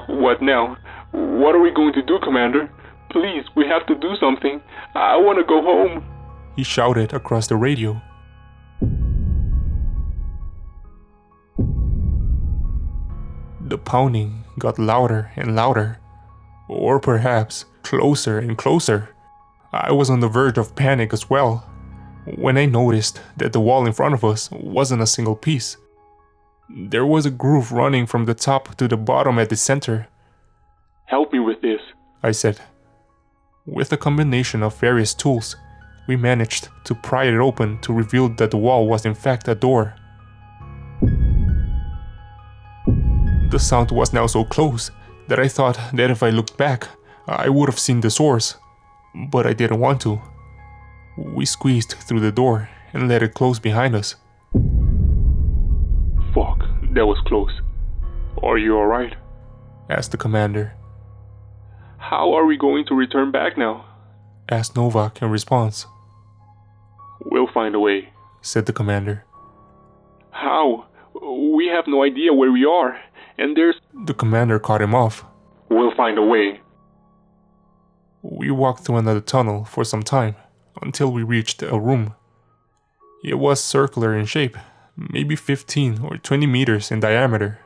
what now? What are we going to do, Commander? Please, we have to do something. I want to go home. He shouted across the radio. The pounding got louder and louder, or perhaps closer and closer. I was on the verge of panic as well, when I noticed that the wall in front of us wasn't a single piece. There was a groove running from the top to the bottom at the center. Help me with this, I said. With a combination of various tools, we managed to pry it open to reveal that the wall was in fact a door. The sound was now so close that I thought that if I looked back, I would have seen the source, but I didn't want to. We squeezed through the door and let it close behind us. Fuck, that was close. Are you alright? Asked the commander. How are we going to return back now? Asked Novak in response. We'll find a way, said the commander. How? We have no idea where we are, and there's... The commander cut him off. We'll find a way. We walked through another tunnel for some time, until we reached a room. It was circular in shape, maybe 15 or 20 meters in diameter.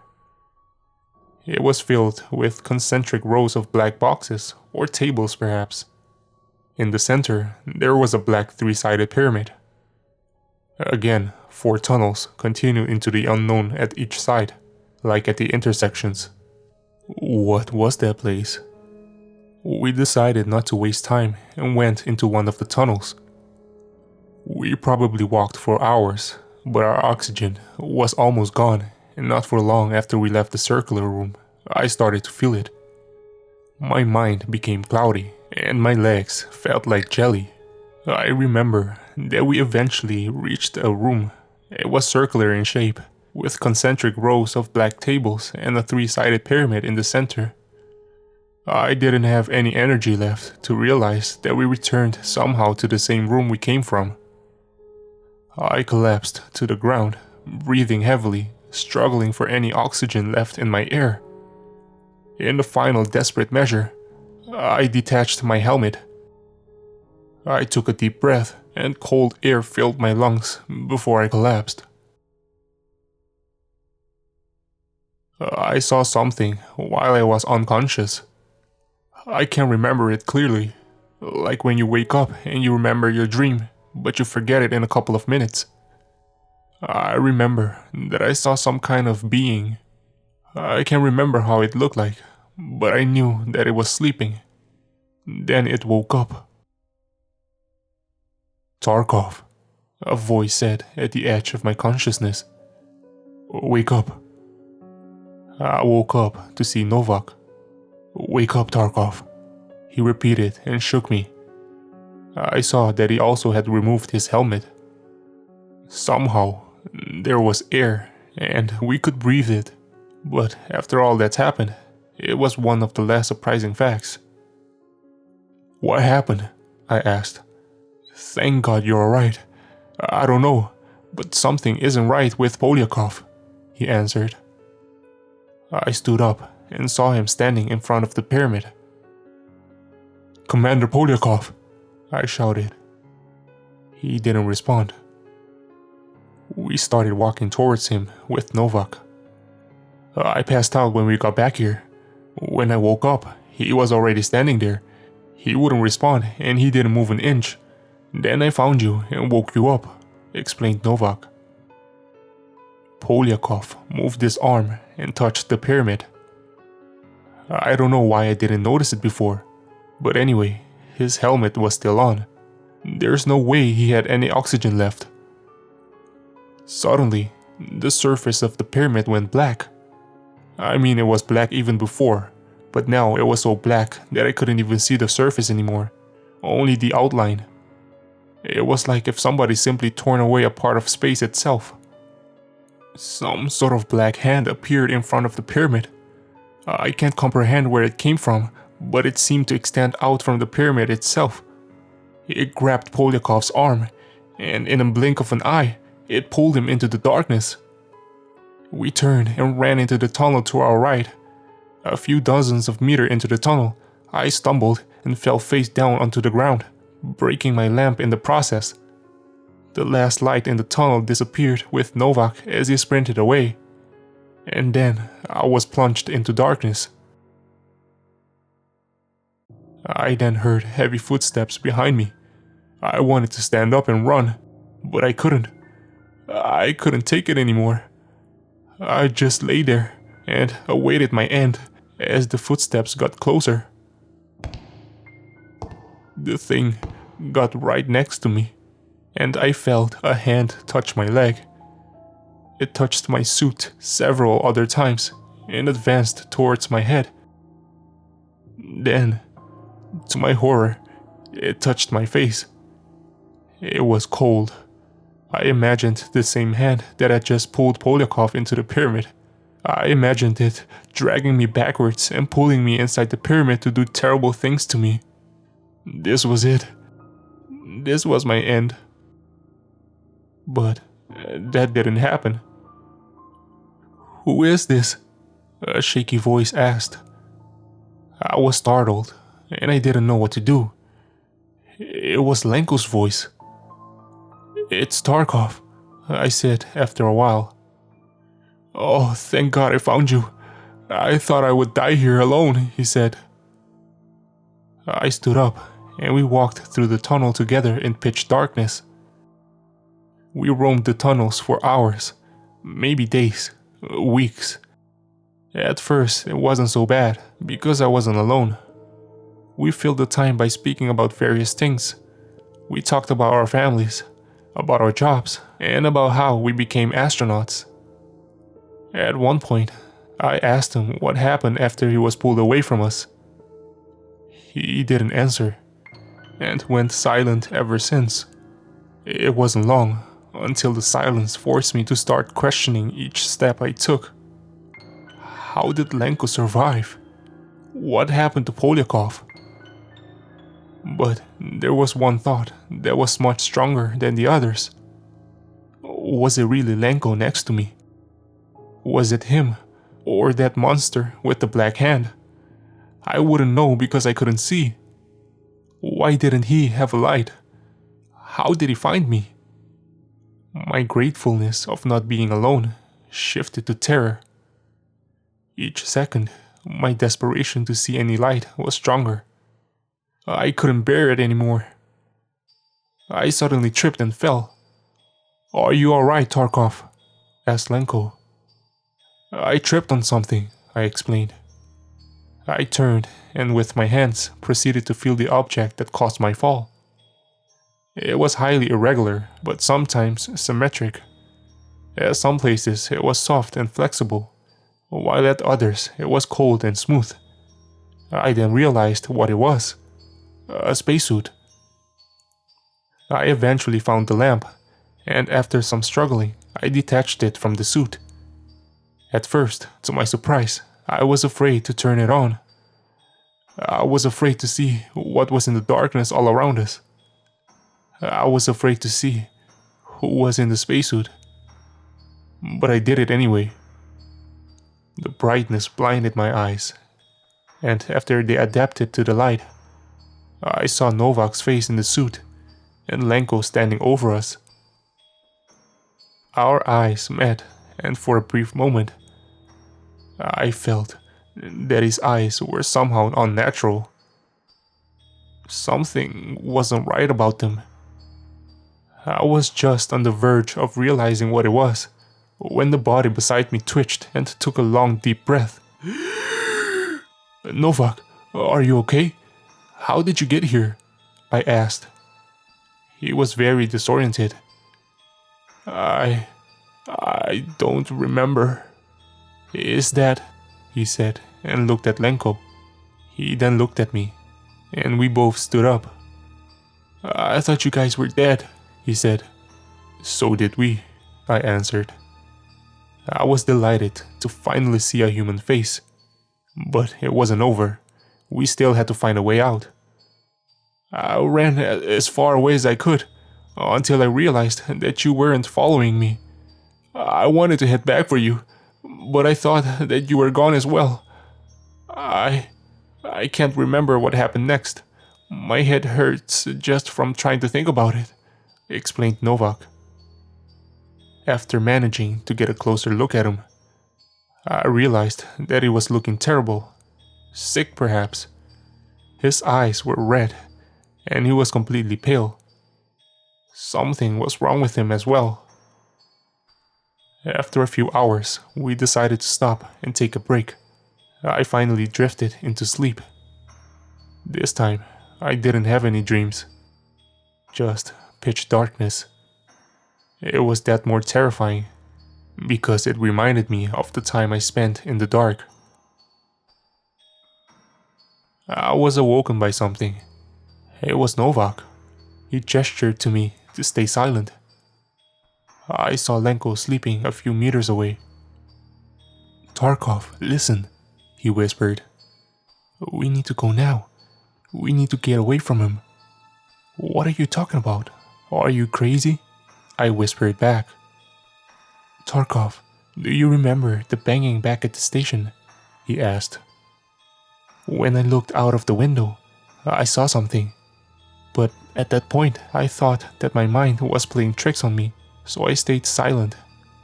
It was filled with concentric rows of black boxes, or tables perhaps. In the center, there was a black three-sided pyramid. Again, 4 tunnels continue into the unknown at each side, like at the intersections. What was that place? We decided not to waste time and went into one of the tunnels. We probably walked for hours, but our oxygen was almost gone, and not for long after we left the circular room, I started to feel it. My mind became cloudy, and my legs felt like jelly. I remember that we eventually reached a room. It was circular in shape, with concentric rows of black tables and a three-sided pyramid in the center. I didn't have any energy left to realize that we returned somehow to the same room we came from. I collapsed to the ground, breathing heavily, struggling for any oxygen left in my air. In the final desperate measure, I detached my helmet. I took a deep breath, and cold air filled my lungs before I collapsed. I saw something while I was unconscious. I can remember it clearly, like when you wake up and you remember your dream, but you forget it in a couple of minutes. I remember that I saw some kind of being. I can't remember how it looked like, but I knew that it was sleeping. Then it woke up. Tarkov, a voice said at the edge of my consciousness. Wake up. I woke up to see Novak. Wake up, Tarkov, he repeated and shook me. I saw that he also had removed his helmet. Somehow, there was air and we could breathe it, but after all that's happened, it was one of the less surprising facts. What happened? I asked. Thank God you're alright. I don't know, but something isn't right with Poliakov, he answered. I stood up and saw him standing in front of the pyramid. Commander Poliakov, I shouted. He didn't respond. We started walking towards him with Novak. I passed out when we got back here. When I woke up, he was already standing there. He wouldn't respond and he didn't move an inch. Then I found you and woke you up, explained Novak. Poliakov moved his arm and touched the pyramid. I don't know why I didn't notice it before, but anyway, his helmet was still on. There's no way he had any oxygen left. Suddenly, the surface of the pyramid went black. I mean, it was black even before, but now it was so black that I couldn't even see the surface anymore, only the outline. It was like if somebody simply torn away a part of space itself. Some sort of black hand appeared in front of the pyramid. I can't comprehend where it came from, but it seemed to extend out from the pyramid itself. It grabbed Polyakov's arm, and in a blink of an eye, It pulled him into the darkness. We turned and ran into the tunnel to our right. A few dozens of meters into the tunnel, I stumbled and fell face down onto the ground, breaking my lamp in the process. The last light in the tunnel disappeared with Novak as he sprinted away. And then I was plunged into darkness. I then heard heavy footsteps behind me. I wanted to stand up and run, but I couldn't. I couldn't take it anymore. I just lay there and awaited my end as the footsteps got closer. The thing got right next to me, and I felt a hand touch my leg. It touched my suit several other times and advanced towards my head. Then, to my horror, it touched my face. It was cold. I imagined the same hand that had just pulled Poliakov into the pyramid. I imagined it dragging me backwards and pulling me inside the pyramid to do terrible things to me. This was it. This was my end. But that didn't happen. "Who is this?" a shaky voice asked. I was startled, and I didn't know what to do. It was Lenko's voice. "It's Tarkov," I said after a while. "Oh, thank God I found you. I thought I would die here alone," he said. I stood up, and we walked through the tunnel together in pitch darkness. We roamed the tunnels for hours, maybe days, weeks. At first, it wasn't so bad, because I wasn't alone. We filled the time by speaking about various things. We talked about our families, about our jobs, and about how we became astronauts. At one point, I asked him what happened after he was pulled away from us. He didn't answer, and went silent ever since. It wasn't long until the silence forced me to start questioning each step I took. How did Lenko survive? What happened to Poliakov? But there was one thought that was much stronger than the others. Was it really Lenko next to me? Was it him, or that monster with the black hand? I wouldn't know because I couldn't see. Why didn't he have a light? How did he find me? My gratefulness of not being alone shifted to terror. Each second, my desperation to see any light was stronger. I couldn't bear it anymore. I suddenly tripped and fell. "Are you alright, Tarkov?" asked Lenko. "I tripped on something," I explained. I turned and with my hands proceeded to feel the object that caused my fall. It was highly irregular, but sometimes symmetric. At some places it was soft and flexible, while at others it was cold and smooth. I then realized what it was. A spacesuit. I eventually found the lamp, and after some struggling, I detached it from the suit. At first, to my surprise, I was afraid to turn it on. I was afraid to see what was in the darkness all around us. I was afraid to see who was in the spacesuit. But I did it anyway. The brightness blinded my eyes, and after they adapted to the light, I saw Novak's face in the suit and Lenko standing over us. Our eyes met, and for a brief moment, I felt that his eyes were somehow unnatural. Something wasn't right about them. I was just on the verge of realizing what it was when the body beside me twitched and took a long deep breath. "Novak, are you okay? How did you get here?" I asked. He was very disoriented. I don't remember." "Is that?" he said and looked at Lenko. He then looked at me, and we both stood up. "I thought you guys were dead," he said. "So did we," I answered. I was delighted to finally see a human face. But it wasn't over. We still had to find a way out. I ran as far away as I could, until I realized that you weren't following me. I wanted to head back for you, but I thought that you were gone as well. I can't remember what happened next. My head hurts just from trying to think about it," explained Novak. After managing to get a closer look at him, I realized that he was looking terrible. Sick, perhaps. His eyes were red, and he was completely pale. Something was wrong with him as well. After a few hours, we decided to stop and take a break. I finally drifted into sleep. This time, I didn't have any dreams. Just pitch darkness. It was that more terrifying, because it reminded me of the time I spent in the dark. I was awoken by something. It was Novak. He gestured to me to stay silent. I saw Lenko sleeping a few meters away. "Tarkov, listen," he whispered. "We need to go now. We need to get away from him." "What are you talking about? Are you crazy?" I whispered back. "Tarkov, do you remember the banging back at the station?" he asked. "When I looked out of the window, I saw something. But at that point, I thought that my mind was playing tricks on me, so I stayed silent,"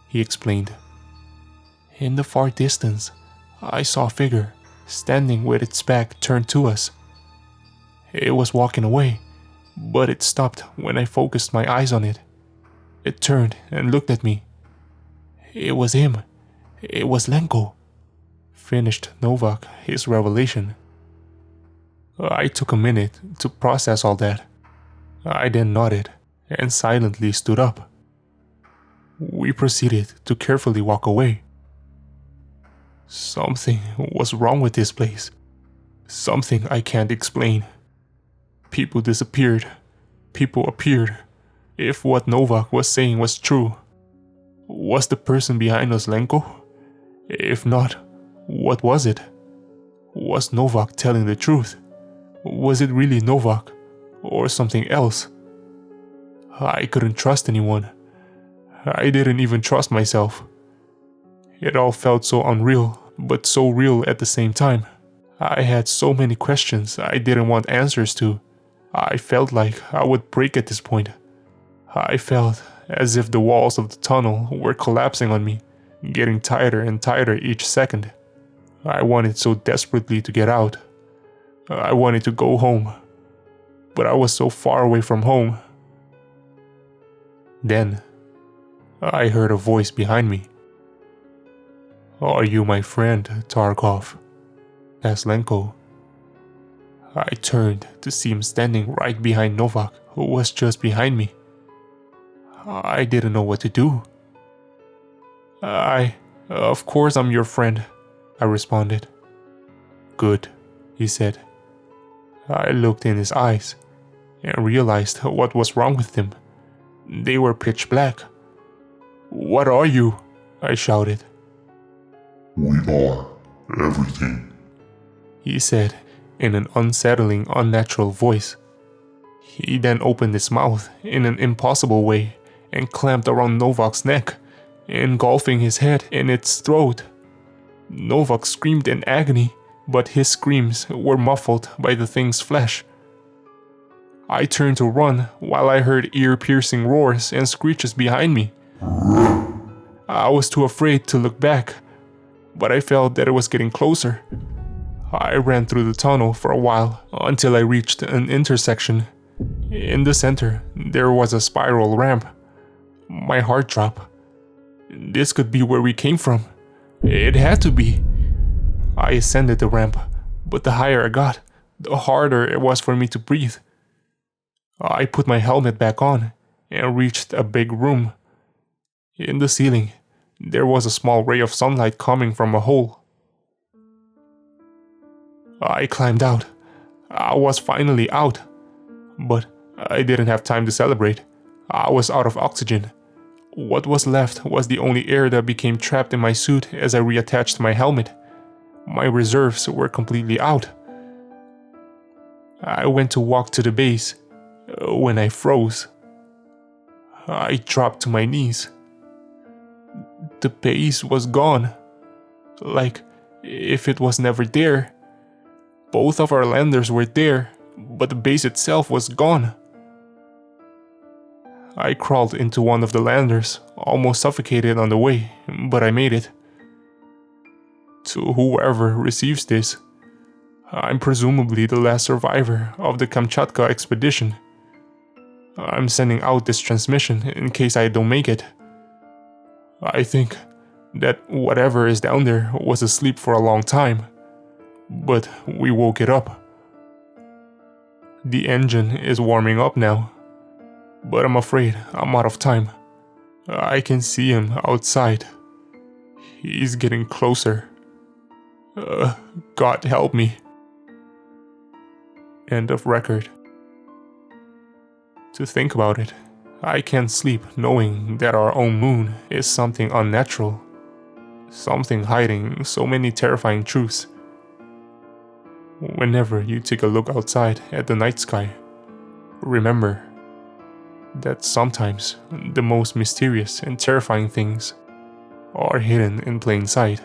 he explained. "In the far distance, I saw a figure standing with its back turned to us. It was walking away, but it stopped when I focused my eyes on it. It turned and looked at me. It was him. It was Lenko," finished Novak his revelation. I took a minute to process all that. I then nodded and silently stood up. We proceeded to carefully walk away. Something was wrong with this place. Something I can't explain. People disappeared. People appeared. If what Novak was saying was true, was the person behind us Lenko? If not, what was it? Was Novak telling the truth? Was it really Novak, or something else? I couldn't trust anyone. I didn't even trust myself. It all felt so unreal, but so real at the same time. I had so many questions I didn't want answers to. I felt like I would break at this point. I felt as if the walls of the tunnel were collapsing on me, getting tighter and tighter each second. I wanted so desperately to get out. I wanted to go home, but I was so far away from home. Then, I heard a voice behind me. "Are you my friend, Tarkov?" asked Lenko. I turned to see him standing right behind Novak, who was just behind me. I didn't know what to do. Of course I'm your friend," I responded. "Good," he said. I looked in his eyes and realized what was wrong with them. They were pitch black. "What are you?" I shouted. "We are everything," he said in an unsettling, unnatural voice. He then opened his mouth in an impossible way and clamped around Novak's neck, engulfing his head in its throat. Novak screamed in agony, but his screams were muffled by the thing's flesh. I turned to run while I heard ear-piercing roars and screeches behind me. I was too afraid to look back, but I felt that it was getting closer. I ran through the tunnel for a while until I reached an intersection. In the center, there was a spiral ramp. My heart dropped. This could be where we came from. It had to be. I ascended the ramp, but the higher I got, the harder it was for me to breathe. I put my helmet back on and reached a big room. In the ceiling, there was a small ray of sunlight coming from a hole. I climbed out. I was finally out. But I didn't have time to celebrate. I was out of oxygen. What was left was the only air that became trapped in my suit as I reattached my helmet. My reserves were completely out. I went to walk to the base when I froze. I dropped to my knees. The base was gone. Like if it was never there. Both of our landers were there, but the base itself was gone. I crawled into one of the landers, almost suffocated on the way, but I made it. To whoever receives this, I'm presumably the last survivor of the Kamchatka expedition. I'm sending out this transmission in case I don't make it. I think that whatever is down there was asleep for a long time, but we woke it up. The engine is warming up now, but I'm afraid I'm out of time. I can see him outside. He's getting closer. God help me. End of record. To think about it, I can't sleep knowing that our own moon is something unnatural. Something hiding so many terrifying truths. Whenever you take a look outside at the night sky, remember that sometimes the most mysterious and terrifying things are hidden in plain sight.